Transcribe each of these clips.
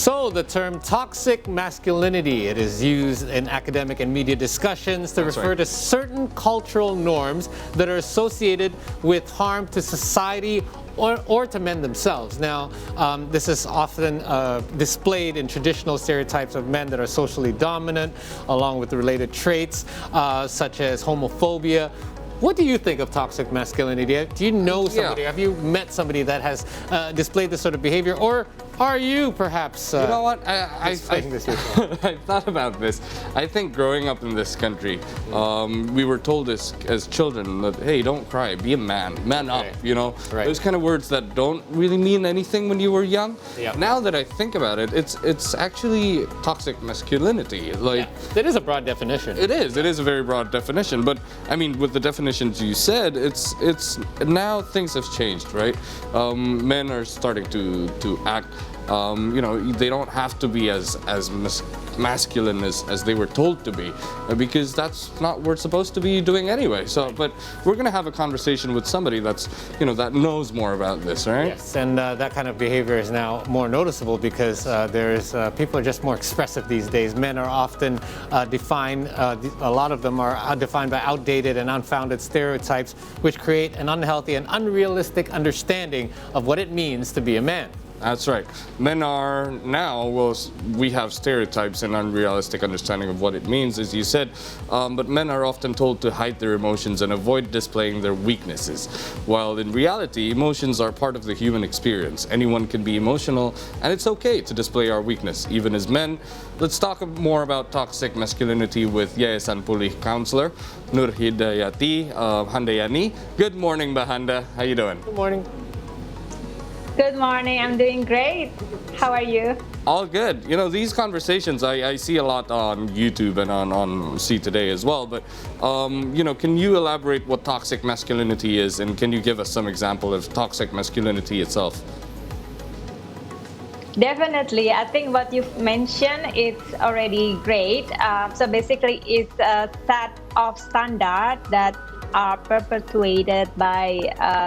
So the term toxic masculinity, it is used in academic and media discussions to That's refer right. to certain cultural norms that are associated with harm to society or to men themselves. Now, this is often displayed in traditional stereotypes of men that are socially dominant, along with the related traits such as homophobia. What do you think of toxic masculinity? Do you know somebody? Yeah. Have you met somebody that has displayed this sort of behavior, or are you perhaps? You know what? I displaying this yourself? I thought about this. I think growing up in this country, we were told as children that, hey, don't cry, be a man, man up. Right. You know, Right. those kind of words that don't really mean anything when you were young. Yeah. Now that I think about it, it's actually toxic masculinity. Like. That is a broad definition. It is a very broad definition, but I mean, with the definitions you said, it's now things have changed, right? Men are starting to act. They don't have to be as masculine as they were told to be, because that's not what we're supposed to be doing anyway. So, but we're gonna have a conversation with somebody that's that knows more about this, right? Yes, and that kind of behavior is now more noticeable because people are just more expressive these days. Men are often defined, a lot of them are defined by outdated and unfounded stereotypes, which create an unhealthy and unrealistic understanding of what it means to be a man. That's right. Men are now, well, we have stereotypes and unrealistic understanding of what it means, as you said, but men are often told to hide their emotions and avoid displaying their weaknesses. While in reality, emotions are part of the human experience. Anyone can be emotional, and it's okay to display our weakness, even as men. Let's talk more about toxic masculinity with Yayasan Pulih counselor, Nur Hidayati Handayani. Good morning, Bahanda. How you doing? Good morning. Good morning, I'm doing great. How are you? All good. These conversations I see a lot on YouTube and on See Today as well. But, can you elaborate what toxic masculinity is, and can you give us some example of toxic masculinity itself? Definitely. I think what you've mentioned is already great. So basically, it's a set of standards that are perpetuated by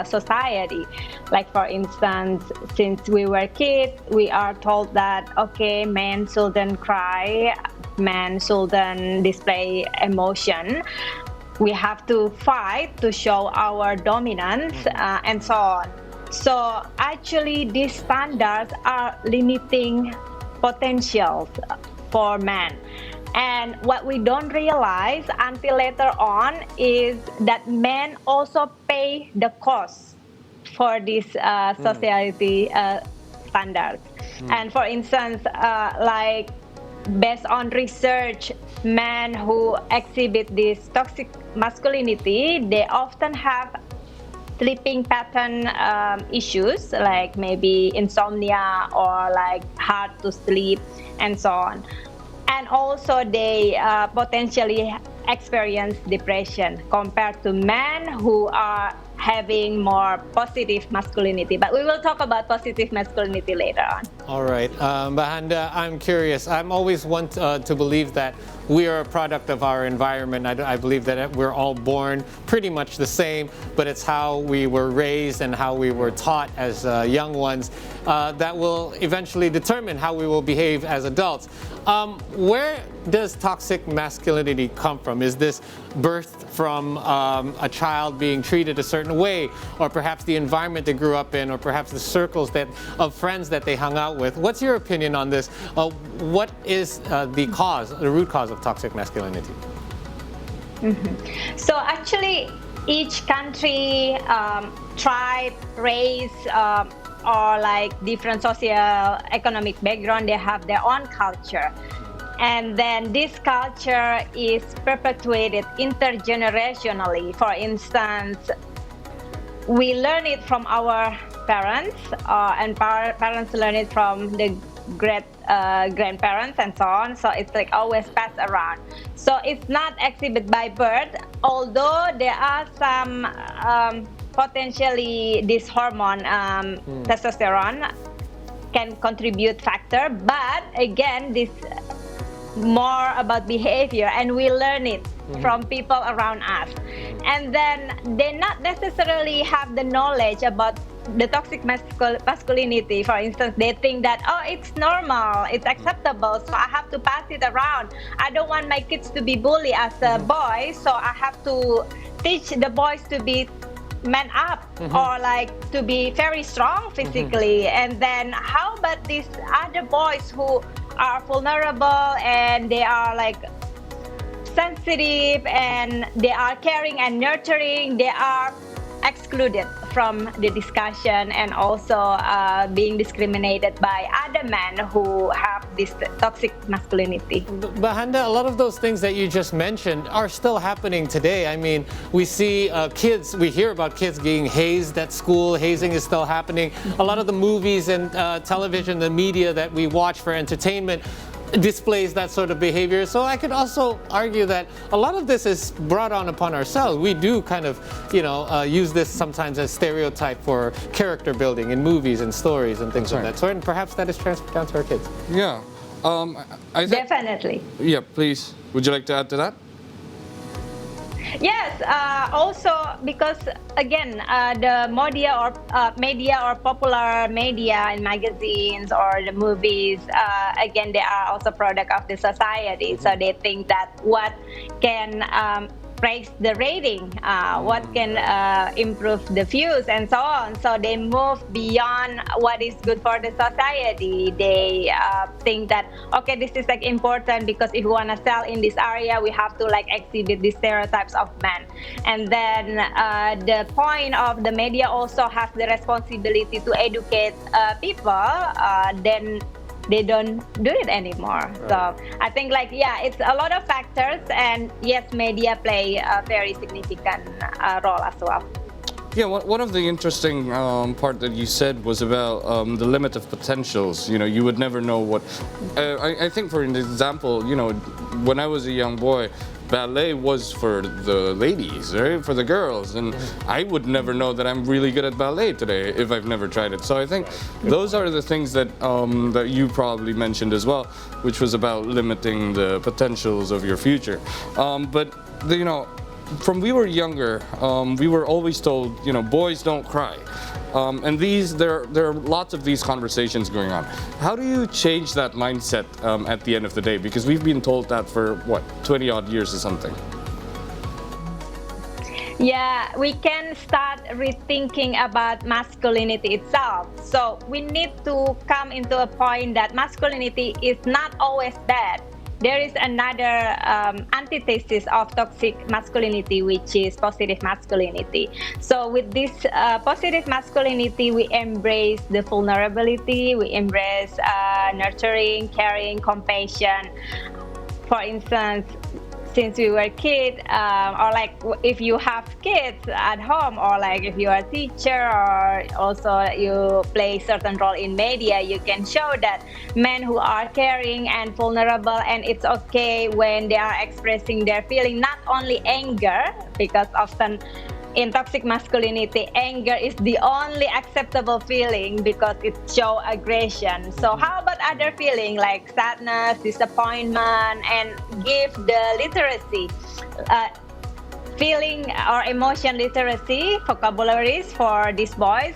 society. Like for instance, since we were kids, we are told that, okay, men shouldn't cry, men shouldn't display emotion. We have to fight to show our dominance and so on. So actually, these standards are limiting potentials for men. And what we don't realize until later on is that men also pay the cost for these society standards. And for instance, like based on research, men who exhibit this toxic masculinity, they often have sleeping pattern issues, like maybe insomnia or like hard to sleep and so on. And also they potentially experience depression compared to men who are having more positive masculinity. But we will talk about positive masculinity later on. All right. Bahanda, I'm curious. I'm always one to believe that we are a product of our environment. I believe that we're all born pretty much the same, but it's how we were raised and how we were taught as young ones that will eventually determine how we will behave as adults. Where does toxic masculinity come from? Is this birthed from a child being treated a certain way, or perhaps the environment they grew up in, or perhaps the circles of friends that they hung out with? What's your opinion on this? What is the root cause of toxic masculinity? Mm-hmm. So actually, each country, tribe, race, or like different socio-economic background, they have their own culture. And then this culture is perpetuated intergenerationally. For instance, we learn it from our parents, and parents learn it from the grandparents and so on. So it's like always passed around. So it's not exhibited by birth, although there are some potentially this hormone, testosterone, can contribute factor. But again, this more about behavior, and we learn it from people around us. And then they not necessarily have the knowledge about the toxic masculinity, for instance, they think that, oh, it's normal, it's acceptable, so I have to pass it around. I don't want my kids to be bullied as a boy, so I have to teach the boys to be man up, or like to be very strong physically. And then how about these other boys who are vulnerable and they are like sensitive and they are caring and nurturing? They are excluded from the discussion and also being discriminated by other men who have this toxic masculinity. But Handa, a lot of those things that you just mentioned are still happening today. I mean, we see kids, we hear about kids being hazed at school. Hazing is still happening. A lot of the movies and television, the media that we watch for entertainment displays that sort of behavior. So I could also argue that a lot of this is brought on upon ourselves. We do kind of, use this sometimes as stereotype for character building in movies and stories and things of that sort. And perhaps that is transferred down to our kids. Yeah. Definitely. Yeah, please. Would you like to add to that? Yes, also because again, the media or popular media and magazines or the movies, again, they are also product of the society. So they think that what can raise the rating, what can improve the views and so on. So they move beyond what is good for the society. They think that, okay, this is like important because if we want to sell in this area, we have to like exhibit these stereotypes of men. And then the point of the media also has the responsibility to educate people. Then they don't do it anymore. Right. So I think it's a lot of factors, and yes, media play a very significant role as well. Yeah, one of the interesting part that you said was about the limit of potentials. You would never know what. I think, for an example, when I was a young boy, ballet was for the ladies, right? For the girls, and I would never know that I'm really good at ballet today if I've never tried it. So I think those are the things that that you probably mentioned as well, which was about limiting the potentials of your future. But from we were younger, we were always told, boys don't cry. And there are lots of these conversations going on. How do you change that mindset at the end of the day? Because we've been told that for 20 odd years or something. Yeah, we can start rethinking about masculinity itself. So we need to come into a point that masculinity is not always bad. There is another antithesis of toxic masculinity, which is positive masculinity. So with this positive masculinity, we embrace the vulnerability, we embrace nurturing, caring, compassion. For instance, since we were kids, or like if you have kids at home, or like if you are a teacher, or also you play certain role in media, you can show that men who are caring and vulnerable, and it's okay when they are expressing their feeling, not only anger, because often in toxic masculinity, anger is the only acceptable feeling because it shows aggression. So how about other feelings like sadness, disappointment, and give the literacy, feeling or emotion literacy, vocabularies for these boys.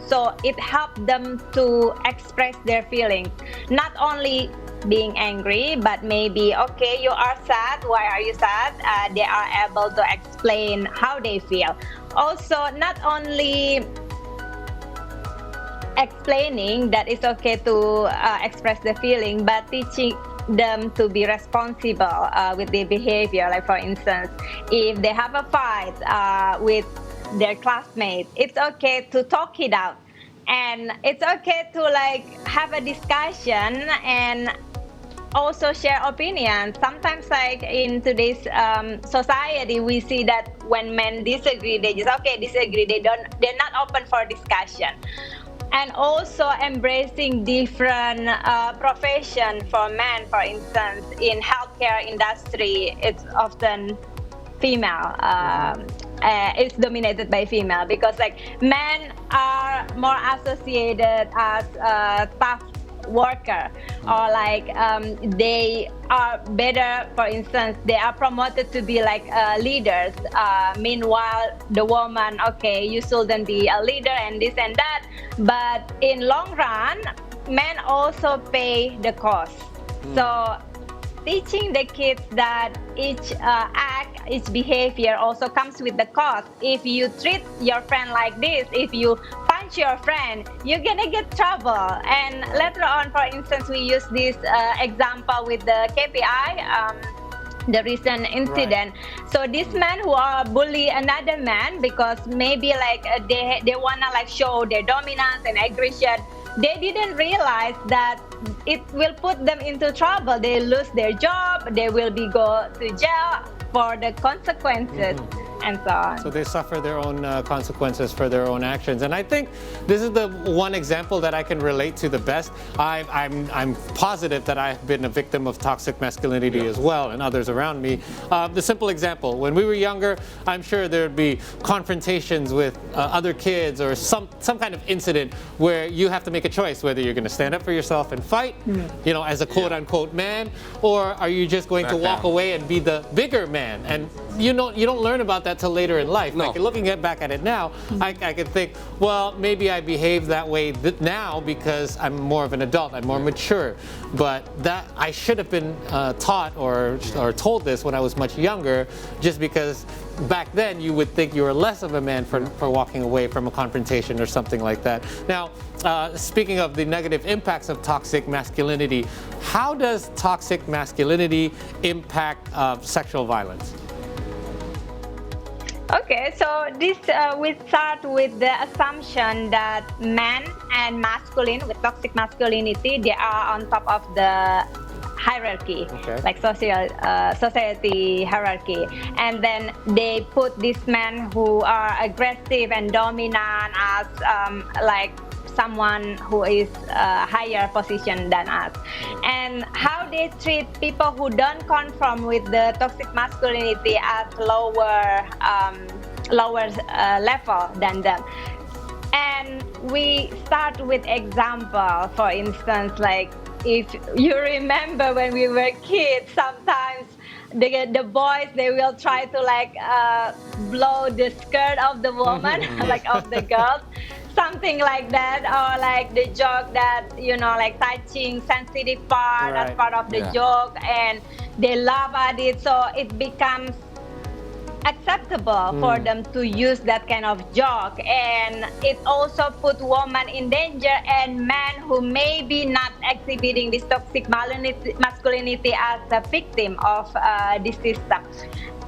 So it helps them to express their feelings, not only being angry, but maybe, okay, you are sad, why are you sad? They are able to explain how they feel. Also, not only explaining that it's okay to express the feeling, but teaching them to be responsible with their behavior. Like for instance, if they have a fight with their classmates, it's okay to talk it out. And it's okay to have a discussion and also share opinions. Sometimes in today's society, we see that when men disagree, they just disagree. They're not open for discussion. And also embracing different profession for men. For instance, in healthcare industry, it's often female. It's dominated by female because men are more associated as tough worker, or like they are better, for instance, they are promoted to be like leaders. Meanwhile, the woman, okay, you shouldn't be a leader and this and that. But in long run, men also pay the cost. So teaching the kids that each act, each behavior also comes with the cost. If you treat your friend like this, if you punch your friend, you're gonna get trouble. And later on, for instance, we use this example with the KPI, the recent incident. Right. So this man who bully another man because maybe like they wanna like show their dominance and aggression. They didn't realize that it will put them into trouble. They lose their job. They will go to jail for the consequences. And so on. So they suffer their own consequences for their own actions. And I think this is the one example that I can relate to the best. I'm positive that I've been a victim of toxic masculinity as well, and others around me. The simple example, when we were younger, I'm sure there'd be confrontations with other kids or some kind of incident where you have to make a choice whether you're going to stand up for yourself and fight, you know, as a quote-unquote man, or are you just going to walk away and be the bigger man? And you don't learn about that till later in life. No. Like looking back at it now, I could think, well, maybe I behave that way now because I'm more of an adult, I'm more mature. But that I should have been taught or told this when I was much younger, just because back then you would think you were less of a man for walking away from a confrontation or something like that. Now, speaking of the negative impacts of toxic masculinity, how does toxic masculinity impact sexual violence? Okay, so this we start with the assumption that men and masculine with toxic masculinity, they are on top of the hierarchy, like society hierarchy, and then they put these men who are aggressive and dominant as like someone who is higher position than us. And how they treat people who don't conform with the toxic masculinity as lower level than them. And we start with example. For instance, like if you remember when we were kids, sometimes the boys, they will try to like blow the skirt of the woman, like of the girls, something like that, or like the joke that, you know, like touching sensitive part as part of the joke, and they laugh at it, so it becomes acceptable for them to use that kind of joke. And it also put women in danger, and men who may be not exhibiting this toxic masculinity as a victim of this system.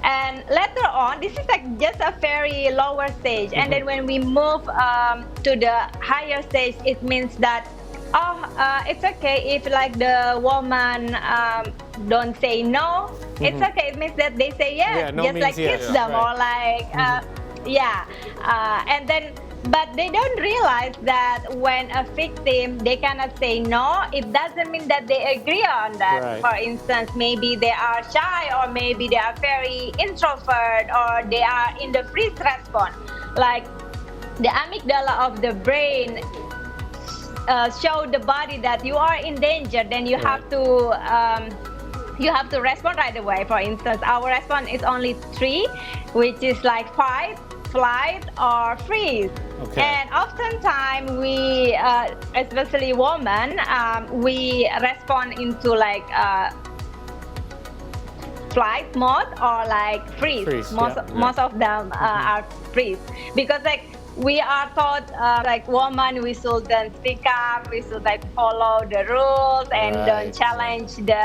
And later on, this is like just a very lower stage. And then when we move to the higher stage, it means that, it's okay if like the woman don't say no. It's okay. It means that they say yes, no just like kiss them, or like and then. But they don't realize that when a victim, they cannot say no, it doesn't mean that they agree on that. For instance, maybe they are shy, or maybe they are very introvert, or they are in the freeze response. Like the amygdala of the brain show the body that you are in danger, then you have to respond right away. For instance, our response is only 3, which is like fight, flight, or freeze. And oftentimes we, especially women, we respond into like flight mode or like freeze. Most of them are freeze, because like we are taught like woman, we shouldn't speak up, we should like follow the rules and don't challenge the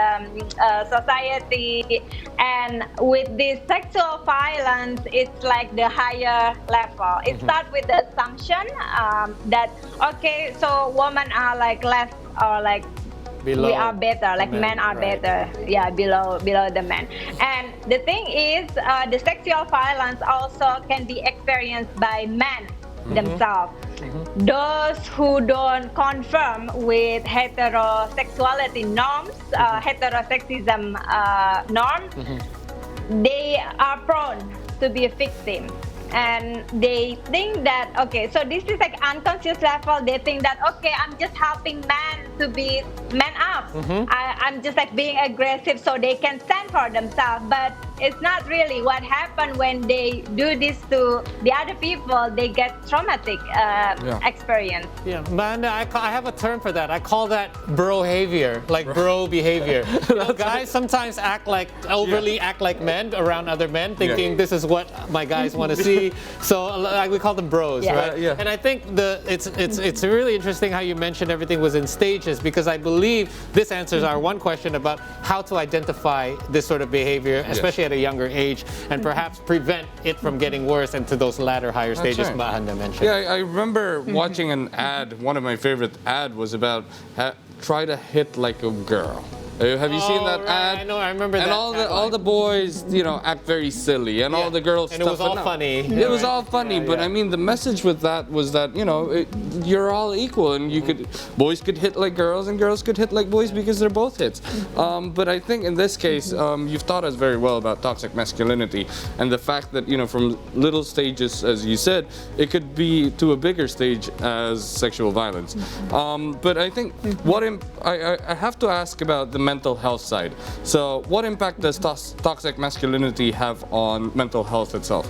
society. And with this sexual violence, it's like the higher level. It starts with the assumption that, okay, so women are like less, or like below, we are better, like men are better, below the men. And the thing is, the sexual violence also can be experienced by men themselves. Those who don't conform with heterosexuality norms, heterosexism norms, they are prone to be a victim. and they think that, okay, so this is like unconscious level. They think that, okay, I'm just helping men to be man up. I'm just like being aggressive so they can stand for themselves. But it's not really what happened when they do this to the other people. They get traumatic experience. Yeah, man, I have a term for that. I call that bro-havior, like bro behavior. You know, guys sometimes act like, overly act like men around other men, thinking this is what my guys want to see. So like, we call them bros, right? Yeah. And I think it's really interesting how you mentioned everything was in stages, because I believe this answers our one question about how to identify this sort of behavior, especially at a younger age, and perhaps prevent it from getting worse into those latter higher stages Mbak Handa mentioned. Yeah, I remember watching an ad. One of my favorite ad was about try to hit like a girl. Have you seen that ad? I know, I remember and that. And all the boys, act very silly, and all the girls. And it was all funny. It was all funny, but I mean, the message with that was that you're all equal, and boys could hit like girls, and girls could hit like boys because they're both hits. But I think in this case, you've taught us very well about toxic masculinity, and the fact that from little stages, as you said, it could be to a bigger stage as sexual violence. But I think I have to ask about the mental health side. So what impact does toxic masculinity have on mental health itself?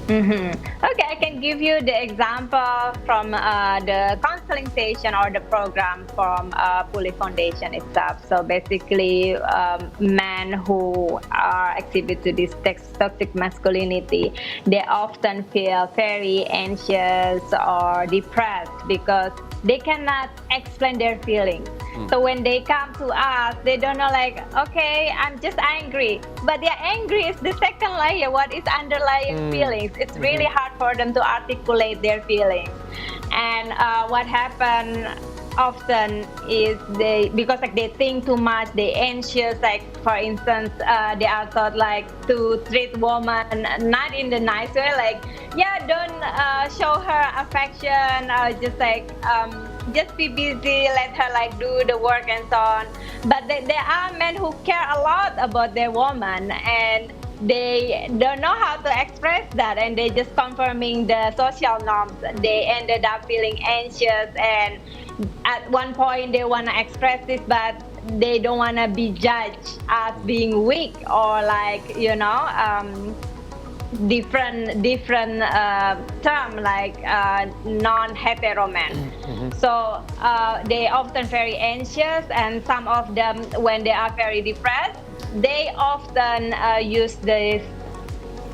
Okay, I can give you the example from the counseling session or the program from Pulih Foundation itself. So basically, men who are exhibit to this toxic masculinity, they often feel very anxious or depressed because they cannot explain their feelings. So when they come to us, they don't know, like, okay, I'm just angry. But their angry is the second layer, what is underlying feelings. It's really hard for them to articulate their feelings. And what happens often is because like they think too much, they anxious, like for instance, they are thought like to treat woman not in the nice way, like, don't show her affection, or just like, just be busy, let her like do the work and so on. But there are men who care a lot about their woman, and they don't know how to express that, and they just confirming the social norms. They ended up feeling anxious, and at one point they want to express this, but they don't want to be judged as being weak or like, different term like non-hetero men. So they often very anxious, and some of them, when they are very depressed, they often use this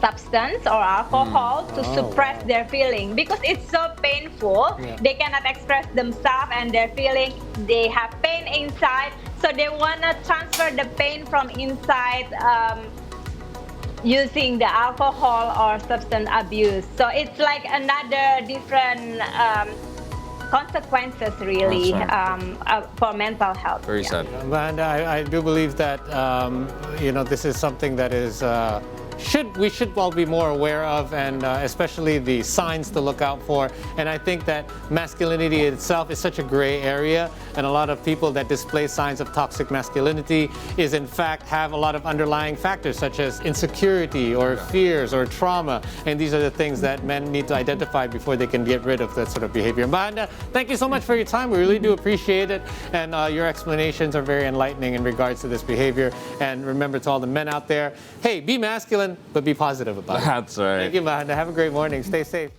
substance or alcohol to suppress their feeling, because it's so painful. They cannot express themselves and their feeling. They have pain inside, so they want to transfer the pain from inside using the alcohol or substance abuse. So it's like another different consequences really for mental health. Very sad. And I do believe that this is something that is we should all be more aware of, and especially the signs to look out for. And I think that masculinity itself is such a gray area, and a lot of people that display signs of toxic masculinity is in fact have a lot of underlying factors such as insecurity or fears or trauma, and these are the things that men need to identify before they can get rid of that sort of behavior. Mbak, thank you so much for your time. We really do appreciate it, and your explanations are very enlightening in regards to this behavior. And remember, to all the men out there, hey, be masculine, but be positive about it. That's right. Thank you, Mbak. Have a great morning. Stay safe.